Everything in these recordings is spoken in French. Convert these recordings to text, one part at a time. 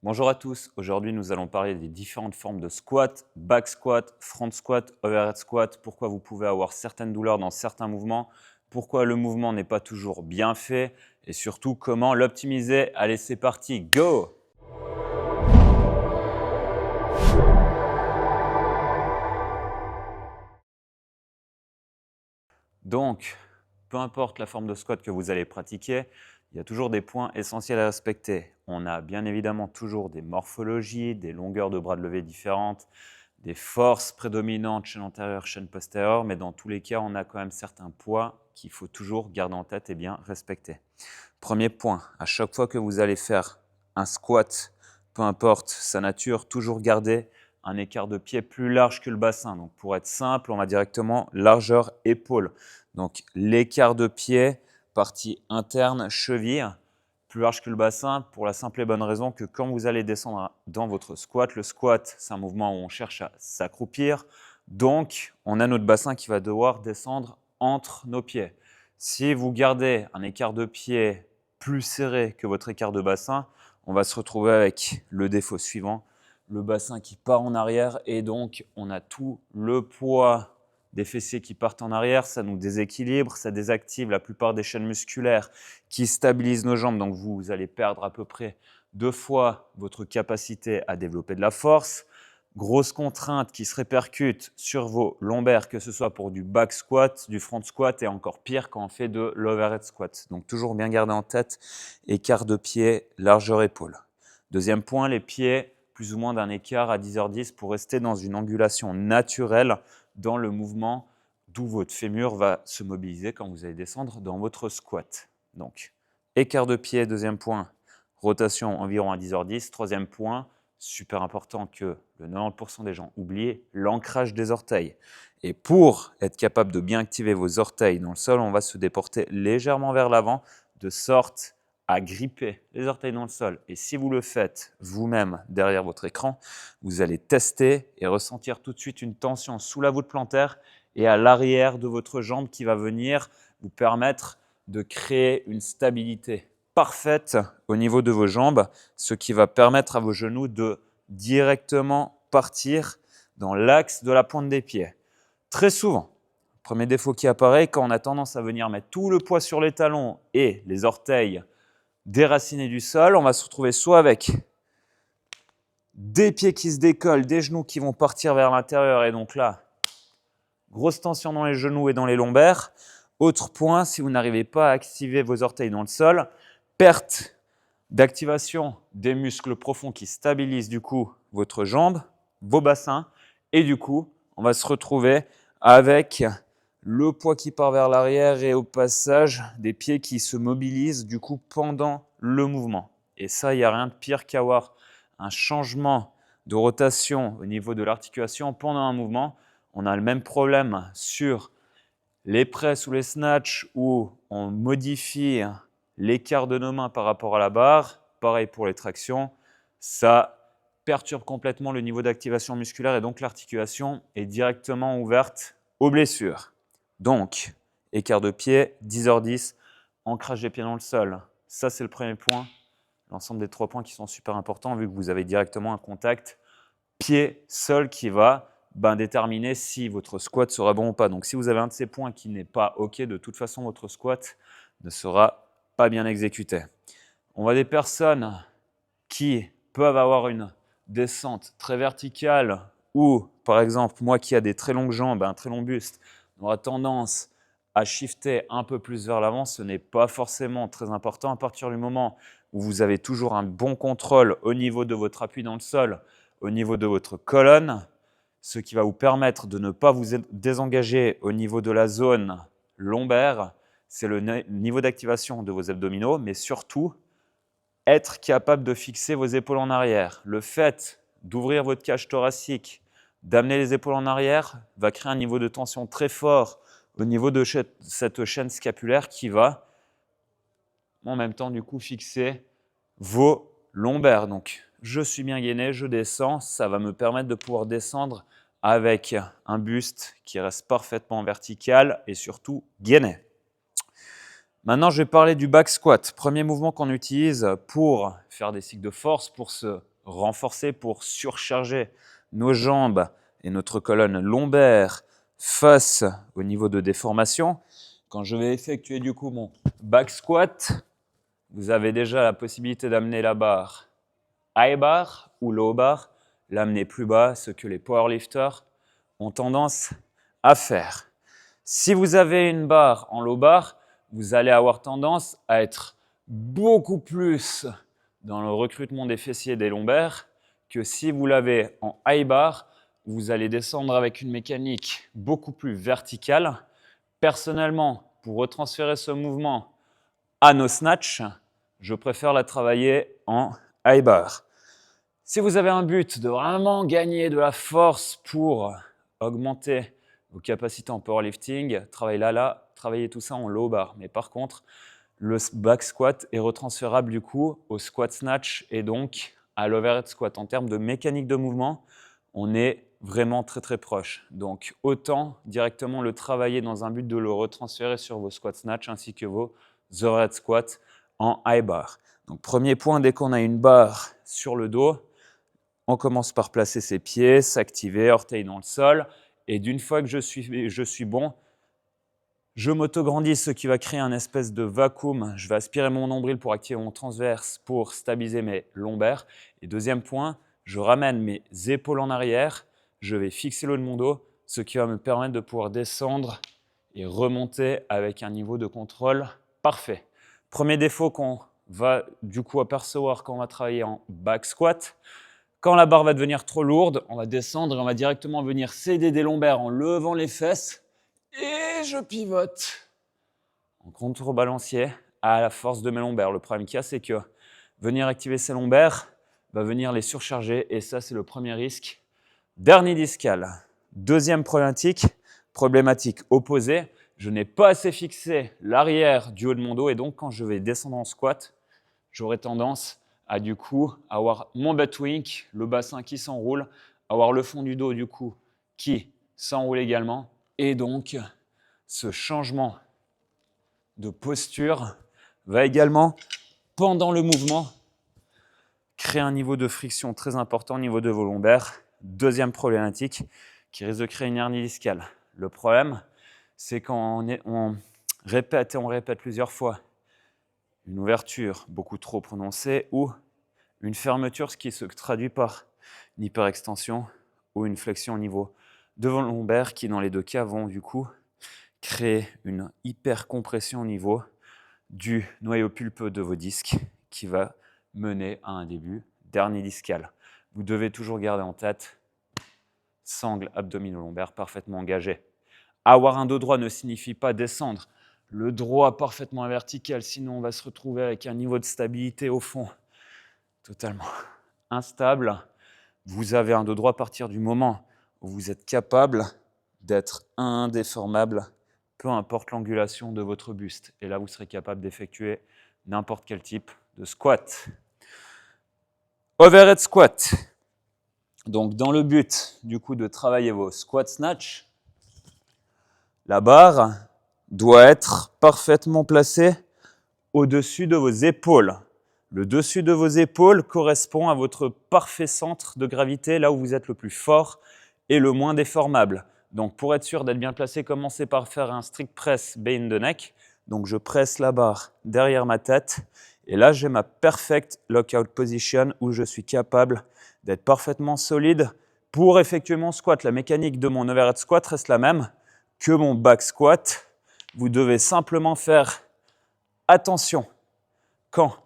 Bonjour à tous, aujourd'hui nous allons parler des différentes formes de squat, back squat, front squat, overhead squat, pourquoi vous pouvez avoir certaines douleurs dans certains mouvements, pourquoi le mouvement n'est pas toujours bien fait et surtout comment l'optimiser. Allez, c'est parti, go! Donc, peu importe la forme de squat que vous allez pratiquer, il y a toujours des points essentiels à respecter. On a bien évidemment toujours des morphologies, des longueurs de bras de levée différentes, des forces prédominantes, chaîne antérieure, chaîne postérieure, mais dans tous les cas, on a quand même certains poids qu'il faut toujours garder en tête et bien respecter. Premier point, à chaque fois que vous allez faire un squat, peu importe sa nature, toujours garder un écart de pied plus large que le bassin. Donc pour être simple, on va directement largeur épaule. Donc l'écart de pied, partie interne, cheville, plus large que le bassin pour la simple et bonne raison que quand vous allez descendre dans votre squat, le squat, c'est un mouvement où on cherche à s'accroupir. Donc, on a notre bassin qui va devoir descendre entre nos pieds. Si vous gardez un écart de pied plus serré que votre écart de bassin, on va se retrouver avec le défaut suivant, le bassin qui part en arrière et donc on a tout le poids des fessiers qui partent en arrière, ça nous déséquilibre, ça désactive la plupart des chaînes musculaires qui stabilisent nos jambes. Donc vous allez perdre à peu près 2 fois votre capacité à développer de la force. Grosse contrainte qui se répercute sur vos lombaires, que ce soit pour du back squat, du front squat et encore pire quand on fait de l'overhead squat. Donc toujours bien garder en tête, écart de pied, largeur épaule. Deuxième point, les pieds plus ou moins d'un écart à 10h10 pour rester dans une angulation naturelle dans le mouvement d'où votre fémur va se mobiliser quand vous allez descendre dans votre squat. Donc, écart de pied, deuxième point, rotation environ à 10h10. Troisième point, super important que le 90% des gens oublient, l'ancrage des orteils. Et pour être capable de bien activer vos orteils dans le sol, on va se déporter légèrement vers l'avant de sorte à gripper les orteils dans le sol. Et si vous le faites vous-même derrière votre écran, vous allez tester et ressentir tout de suite une tension sous la voûte plantaire et à l'arrière de votre jambe qui va venir vous permettre de créer une stabilité parfaite au niveau de vos jambes, ce qui va permettre à vos genoux de directement partir dans l'axe de la pointe des pieds. Très souvent, premier défaut qui apparaît, quand on a tendance à venir mettre tout le poids sur les talons et les orteils déracinés du sol, on va se retrouver soit avec des pieds qui se décollent, des genoux qui vont partir vers l'intérieur et donc là, grosse tension dans les genoux et dans les lombaires. Autre point, si vous n'arrivez pas à activer vos orteils dans le sol, perte d'activation des muscles profonds qui stabilisent du coup votre jambe, vos bassins et du coup, on va se retrouver avec le poids qui part vers l'arrière et au passage des pieds qui se mobilisent du coup pendant le mouvement. Et ça, il n'y a rien de pire qu'avoir un changement de rotation au niveau de l'articulation pendant un mouvement. On a le même problème sur les presses ou les snatchs où on modifie l'écart de nos mains par rapport à la barre. Pareil pour les tractions. Ça perturbe complètement le niveau d'activation musculaire et donc l'articulation est directement ouverte aux blessures. Donc, écart de pied, 10h10, ancrage des pieds dans le sol. Ça, c'est le premier point. L'ensemble des 3 points qui sont super importants vu que vous avez directement un contact pied-sol qui va déterminer si votre squat sera bon ou pas. Donc, si vous avez un de ces points qui n'est pas OK, de toute façon, votre squat ne sera pas bien exécuté. On voit des personnes qui peuvent avoir une descente très verticale ou, par exemple, moi qui ai des très longues jambes, un très long buste, on aura tendance à shifter un peu plus vers l'avant. Ce n'est pas forcément très important à partir du moment où vous avez toujours un bon contrôle au niveau de votre appui dans le sol, au niveau de votre colonne, ce qui va vous permettre de ne pas vous désengager au niveau de la zone lombaire. C'est le niveau d'activation de vos abdominaux, mais surtout, être capable de fixer vos épaules en arrière. Le fait d'ouvrir votre cage thoracique, d'amener les épaules en arrière, va créer un niveau de tension très fort au niveau de cette chaîne scapulaire qui va en même temps du coup fixer vos lombaires. Donc, je suis bien gainé, je descends, ça va me permettre de pouvoir descendre avec un buste qui reste parfaitement vertical et surtout gainé. Maintenant, je vais parler du back squat. Premier mouvement qu'on utilise pour faire des cycles de force, pour se renforcer pour surcharger nos jambes et notre colonne lombaire face au niveau de déformation. Quand je vais effectuer du coup mon back squat, vous avez déjà la possibilité d'amener la barre high bar ou low bar, l'amener plus bas, ce que les powerlifters ont tendance à faire. Si vous avez une barre en low bar, vous allez avoir tendance à être beaucoup plus dans le recrutement des fessiers et des lombaires que si vous l'avez en high bar, vous allez descendre avec une mécanique beaucoup plus verticale. Personnellement, pour retransférer ce mouvement à nos snatchs, je préfère la travailler en high bar. Si vous avez un but de vraiment gagner de la force pour augmenter vos capacités en powerlifting, travaillez tout ça en low bar. Mais par contre, le back squat est retransférable du coup au squat snatch et donc à l'overhead squat. En termes de mécanique de mouvement, on est vraiment très très proche. Donc autant directement le travailler dans un but de le retransférer sur vos squat snatch ainsi que vos overhead squats en high bar. Donc premier point, dès qu'on a une barre sur le dos, on commence par placer ses pieds, s'activer, orteils dans le sol. Et d'une fois que je suis bon, je m'autograndis, ce qui va créer un espèce de vacuum. Je vais aspirer mon nombril pour activer mon transverse pour stabiliser mes lombaires. Et deuxième point, je ramène mes épaules en arrière. Je vais fixer le haut de mon dos, ce qui va me permettre de pouvoir descendre et remonter avec un niveau de contrôle parfait. Premier défaut qu'on va du coup apercevoir quand on va travailler en back squat. Quand la barre va devenir trop lourde, on va descendre et on va directement venir céder des lombaires en levant les fesses. Et je pivote en contrebalancier à la force de mes lombaires. Le problème qu'il y a, c'est que venir activer ces lombaires va venir les surcharger et ça, c'est le premier risque d'hernie discale. Deuxième problématique opposée, je n'ai pas assez fixé l'arrière du haut de mon dos et donc quand je vais descendre en squat, j'aurai tendance à du coup avoir mon butt wink, le bassin qui s'enroule, avoir le fond du dos du coup qui s'enroule également. Et donc, ce changement de posture va également, pendant le mouvement, créer un niveau de friction très important au niveau de vos lombaires. Deuxième problématique qui risque de créer une hernie discale. Le problème, c'est quand on répète et on répète plusieurs fois une ouverture beaucoup trop prononcée ou une fermeture, ce qui se traduit par une hyperextension ou une flexion au niveau de vos lombaires qui, dans les deux cas, vont du coup créer une hypercompression au niveau du noyau pulpeux de vos disques qui va mener à un début d'hernie discale. Vous devez toujours garder en tête sangle abdominolombaire parfaitement engagé. Avoir un dos droit ne signifie pas descendre le droit parfaitement vertical, sinon on va se retrouver avec un niveau de stabilité au fond totalement instable. Vous avez un dos droit à partir du moment où vous êtes capable d'être indéformable, peu importe l'angulation de votre buste. Et là, vous serez capable d'effectuer n'importe quel type de squat. Overhead squat. Donc, dans le but, du coup, de travailler vos squat snatch, la barre doit être parfaitement placée au-dessus de vos épaules. Le dessus de vos épaules correspond à votre parfait centre de gravité, là où vous êtes le plus fort et le moins déformable. Donc, pour être sûr d'être bien placé, commencez par faire un strict press behind the neck. Donc, je presse la barre derrière ma tête. Et là, j'ai ma perfect lockout position où je suis capable d'être parfaitement solide pour effectuer mon squat. La mécanique de mon overhead squat reste la même que mon back squat. Vous devez simplement faire attention quand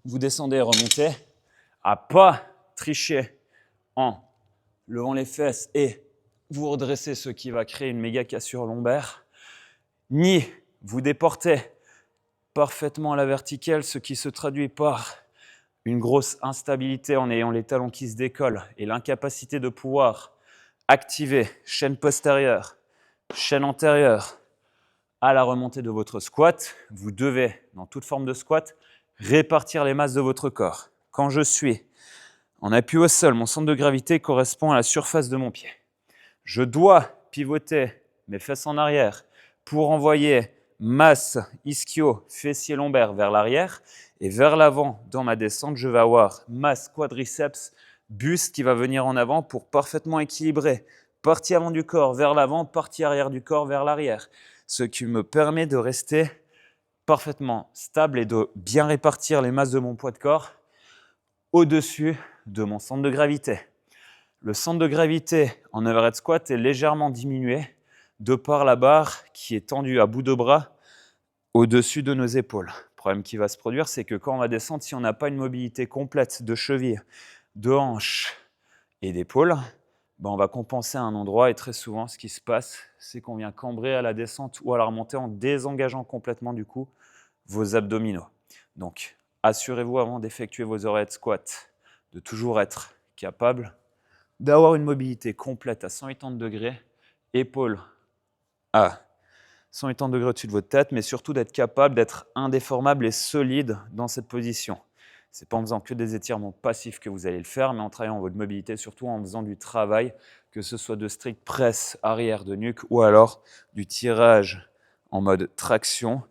vous descendez et remontez à ne pas tricher en levant les fesses et vous redressez, ce qui va créer une méga cassure lombaire, ni vous déportez parfaitement à la verticale, ce qui se traduit par une grosse instabilité en ayant les talons qui se décollent et l'incapacité de pouvoir activer chaîne postérieure, chaîne antérieure à la remontée de votre squat. Vous devez, dans toute forme de squat, répartir les masses de votre corps. Quand je suis en appui au sol, mon centre de gravité correspond à la surface de mon pied. Je dois pivoter mes fesses en arrière pour envoyer masse ischio, fessier lombaire vers l'arrière. Et vers l'avant, dans ma descente, je vais avoir masse quadriceps, buste qui va venir en avant pour parfaitement équilibrer. Partie avant du corps vers l'avant, partie arrière du corps vers l'arrière. Ce qui me permet de rester parfaitement stable et de bien répartir les masses de mon poids de corps au-dessus de mon centre de gravité. Le centre de gravité en overhead squat est légèrement diminué de par la barre qui est tendue à bout de bras au-dessus de nos épaules. Le problème qui va se produire, c'est que quand on va descendre, si on n'a pas une mobilité complète de cheville, de hanche et d'épaule, on va compenser à un endroit et très souvent, ce qui se passe, c'est qu'on vient cambrer à la descente ou à la remontée en désengageant complètement du coup vos abdominaux. Donc, assurez-vous avant d'effectuer vos overhead squats de toujours être capable d'avoir une mobilité complète à 180 degrés, épaules à 180 degrés au-dessus de votre tête, mais surtout d'être capable d'être indéformable et solide dans cette position. Ce n'est pas en faisant que des étirements passifs que vous allez le faire, mais en travaillant votre mobilité, surtout en faisant du travail, que ce soit de strict presse arrière de nuque ou alors du tirage en mode traction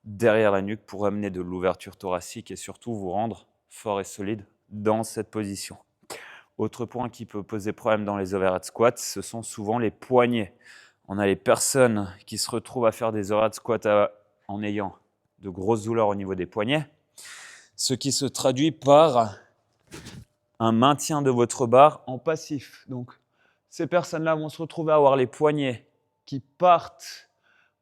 derrière la nuque pour amener de l'ouverture thoracique et surtout vous rendre fort et solide dans cette position. Autre point qui peut poser problème dans les overhead squats, ce sont souvent les poignets. On a les personnes qui se retrouvent à faire des overhead squats en ayant de grosses douleurs au niveau des poignets, ce qui se traduit par un maintien de votre barre en passif. Donc, ces personnes-là vont se retrouver à avoir les poignets qui partent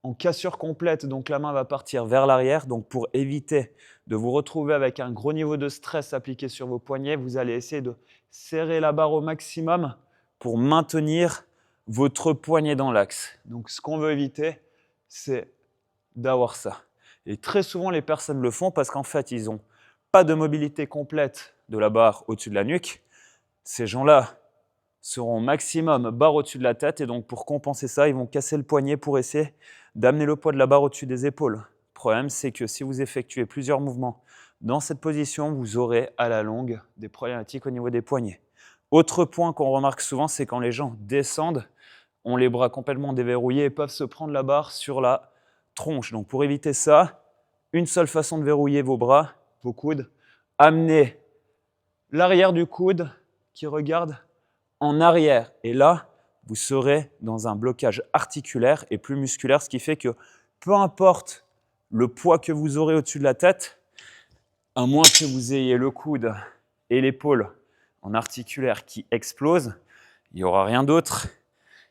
en cassure complète, donc la main va partir vers l'arrière. Donc, pour éviter de vous retrouver avec un gros niveau de stress appliqué sur vos poignets, vous allez essayer de serrer la barre au maximum pour maintenir votre poignet dans l'axe. Donc, ce qu'on veut éviter, c'est d'avoir ça. Et très souvent, les personnes le font parce qu'en fait, ils n'ont pas de mobilité complète de la barre au-dessus de la nuque. Ces gens-là seront au maximum barre au-dessus de la tête et donc pour compenser ça, ils vont casser le poignet pour essayer d'amener le poids de la barre au-dessus des épaules. Le problème, c'est que si vous effectuez plusieurs mouvements dans cette position, vous aurez à la longue des problématiques au niveau des poignets. Autre point qu'on remarque souvent, c'est quand les gens descendent, ont les bras complètement déverrouillés et peuvent se prendre la barre sur la tronche. Donc pour éviter ça, une seule façon de verrouiller vos bras, vos coudes, amenez l'arrière du coude qui regarde en arrière. Et là, vous serez dans un blocage articulaire et plus musculaire, ce qui fait que peu importe le poids que vous aurez au-dessus de la tête, à moins que vous ayez le coude et l'épaule en articulaire qui explosent, il n'y aura rien d'autre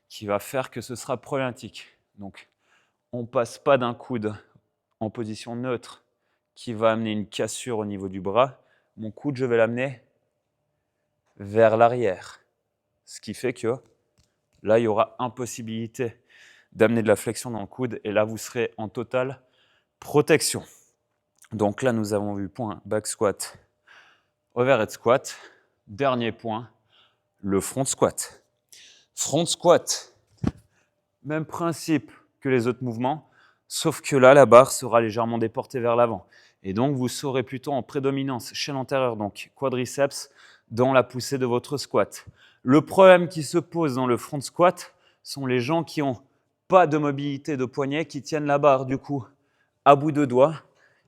qui va faire que ce sera problématique. Donc, on ne passe pas d'un coude en position neutre qui va amener une cassure au niveau du bras. Mon coude, je vais l'amener vers l'arrière. Ce qui fait que là, il y aura impossibilité d'amener de la flexion dans le coude et là, vous serez en totale protection. Donc là, nous avons vu point back squat, overhead squat. Dernier point, le front squat. Front squat, même principe que les autres mouvements, sauf que là, la barre sera légèrement déportée vers l'avant. Et donc, vous serez plutôt en prédominance chaîne antérieure, donc quadriceps, dans la poussée de votre squat. Le problème qui se pose dans le front squat sont les gens qui n'ont pas de mobilité de poignet, qui tiennent la barre du coup à bout de doigts,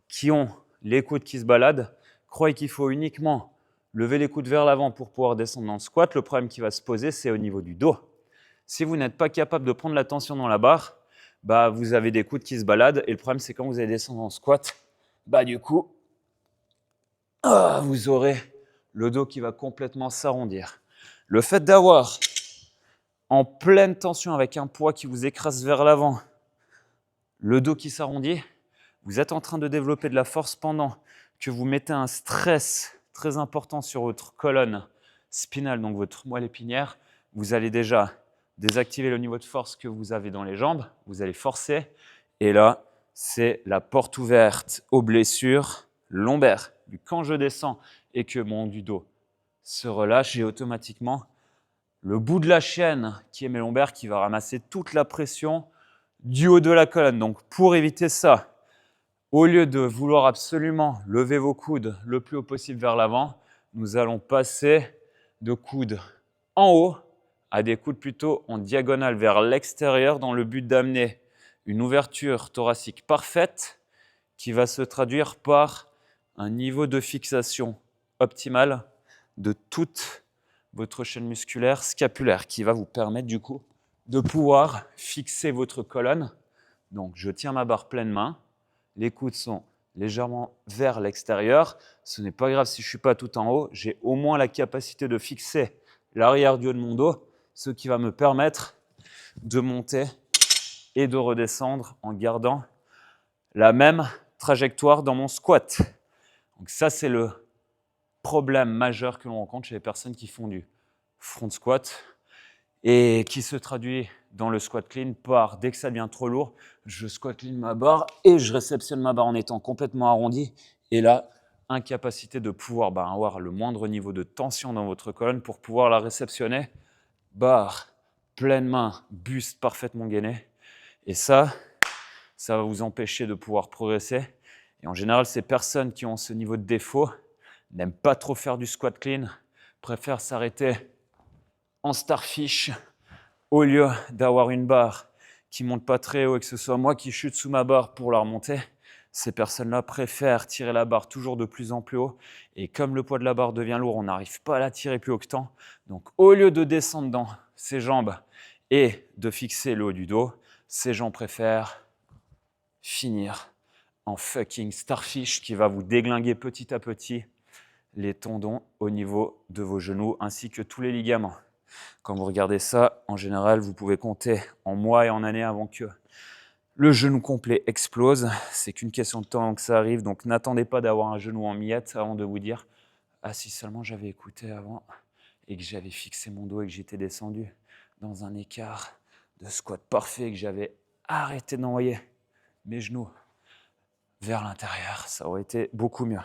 qui ont les coudes qui se baladent, croient qu'il faut uniquement lever les coudes vers l'avant pour pouvoir descendre dans le squat. Le problème qui va se poser, c'est au niveau du dos. Si vous n'êtes pas capable de prendre la tension dans la barre, vous avez des coudes qui se baladent et le problème, c'est quand vous allez descendre en squat, du coup, vous aurez le dos qui va complètement s'arrondir. Le fait d'avoir en pleine tension avec un poids qui vous écrase vers l'avant, le dos qui s'arrondit, vous êtes en train de développer de la force pendant que vous mettez un stress très important sur votre colonne spinale, donc votre moelle épinière. Vous allez déjà désactiver le niveau de force que vous avez dans les jambes, vous allez forcer et là, c'est la porte ouverte aux blessures lombaires. Quand je descends et que mon haut du dos se relâche, j'ai automatiquement le bout de la chaîne qui est mes lombaires qui va ramasser toute la pression du haut de la colonne. Donc pour éviter ça, au lieu de vouloir absolument lever vos coudes le plus haut possible vers l'avant, nous allons passer de coudes en haut à des coudes plutôt en diagonale vers l'extérieur dans le but d'amener une ouverture thoracique parfaite qui va se traduire par un niveau de fixation optimal de toute votre chaîne musculaire scapulaire qui va vous permettre du coup de pouvoir fixer votre colonne. Donc, je tiens ma barre pleine main. Les coudes sont légèrement vers l'extérieur. Ce n'est pas grave si je ne suis pas tout en haut. J'ai au moins la capacité de fixer l'arrière du haut de mon dos, ce qui va me permettre de monter et de redescendre en gardant la même trajectoire dans mon squat. Donc ça, c'est le problème majeur que l'on rencontre chez les personnes qui font du front squat et qui se traduit dans le squat clean par, dès que ça devient trop lourd, je squat clean ma barre et je réceptionne ma barre en étant complètement arrondi. Et là, incapacité de pouvoir avoir le moindre niveau de tension dans votre colonne pour pouvoir la réceptionner. Barre, pleine main, buste parfaitement gainé. Et ça va vous empêcher de pouvoir progresser. Et en général, ces personnes qui ont ce niveau de défaut n'aiment pas trop faire du squat clean, préfèrent s'arrêter en starfish au lieu d'avoir une barre qui ne monte pas très haut et que ce soit moi qui chute sous ma barre pour la remonter. Ces personnes-là préfèrent tirer la barre toujours de plus en plus haut. Et comme le poids de la barre devient lourd, on n'arrive pas à la tirer plus haut que tant. Donc, au lieu de descendre dans ses jambes et de fixer le haut du dos, ces gens préfèrent finir en fucking starfish qui va vous déglinguer petit à petit les tendons au niveau de vos genoux ainsi que tous les ligaments. Quand vous regardez ça, en général, vous pouvez compter en mois et en années avant que le genou complet explose. C'est qu'une question de temps avant que ça arrive, donc n'attendez pas d'avoir un genou en miettes avant de vous dire « Ah, si seulement j'avais écouté avant et que j'avais fixé mon dos et que j'étais descendu dans un écart de squat parfait et que j'avais arrêté d'envoyer mes genoux vers l'intérieur, ça aurait été beaucoup mieux. »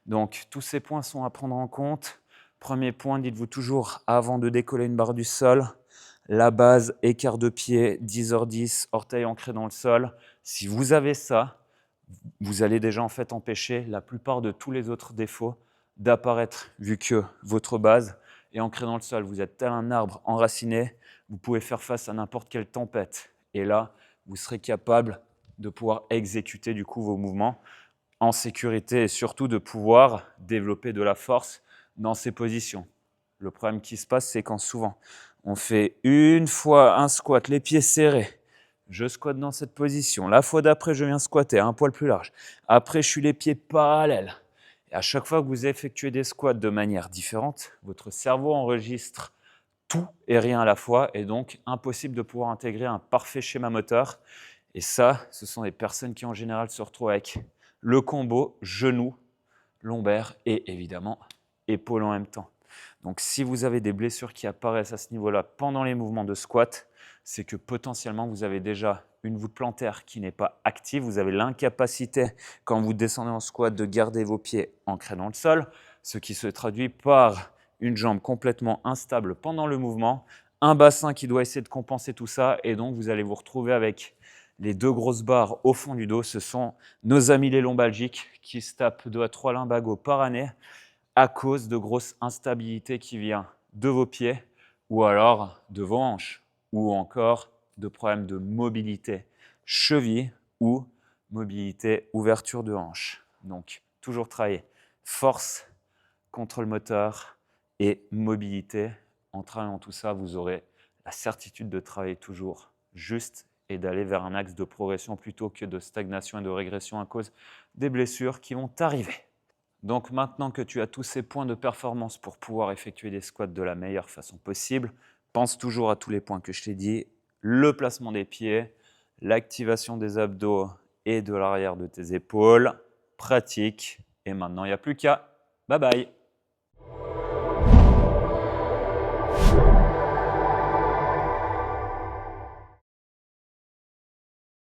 Donc, tous ces points sont à prendre en compte. Premier point, dites-vous toujours, avant de décoller une barre du sol, la base, écart de pied, 10h10, orteil ancré dans le sol. Si vous avez ça, vous allez déjà en fait empêcher la plupart de tous les autres défauts d'apparaître, vu que votre base est ancrée dans le sol. Vous êtes tel un arbre enraciné, vous pouvez faire face à n'importe quelle tempête. Et là, vous serez capable de pouvoir exécuter du coup vos mouvements en sécurité et surtout de pouvoir développer de la force dans ces positions. Le problème qui se passe, c'est quand souvent on fait une fois un squat, les pieds serrés, je squatte dans cette position. La fois d'après, je viens squatter un poil plus large. Après, je suis les pieds parallèles. Et à chaque fois que vous effectuez des squats de manière différente, votre cerveau enregistre tout et rien à la fois et donc impossible de pouvoir intégrer un parfait schéma moteur. Et ça, ce sont des personnes qui en général se retrouvent avec le combo genou, lombaire et évidemment épaule en même temps. Donc si vous avez des blessures qui apparaissent à ce niveau-là pendant les mouvements de squat, c'est que potentiellement vous avez déjà une voûte plantaire qui n'est pas active. Vous avez l'incapacité, quand vous descendez en squat, de garder vos pieds ancrés dans le sol, ce qui se traduit par une jambe complètement instable pendant le mouvement, un bassin qui doit essayer de compenser tout ça et donc vous allez vous retrouver avec les deux grosses barres au fond du dos. Ce sont nos amis les lombalgiques qui se tapent 2 à 3 lumbagos par année à cause de grosses instabilités qui viennent de vos pieds ou alors de vos hanches ou encore de problèmes de mobilité cheville ou mobilité ouverture de hanche. Donc, toujours travailler force, contrôle moteur et mobilité. En travaillant tout ça, vous aurez la certitude de travailler toujours juste et d'aller vers un axe de progression plutôt que de stagnation et de régression à cause des blessures qui vont arriver. Donc maintenant que tu as tous ces points de performance pour pouvoir effectuer des squats de la meilleure façon possible, pense toujours à tous les points que je t'ai dit, le placement des pieds, l'activation des abdos et de l'arrière de tes épaules, pratique. Et maintenant, il n'y a plus qu'à. Bye bye.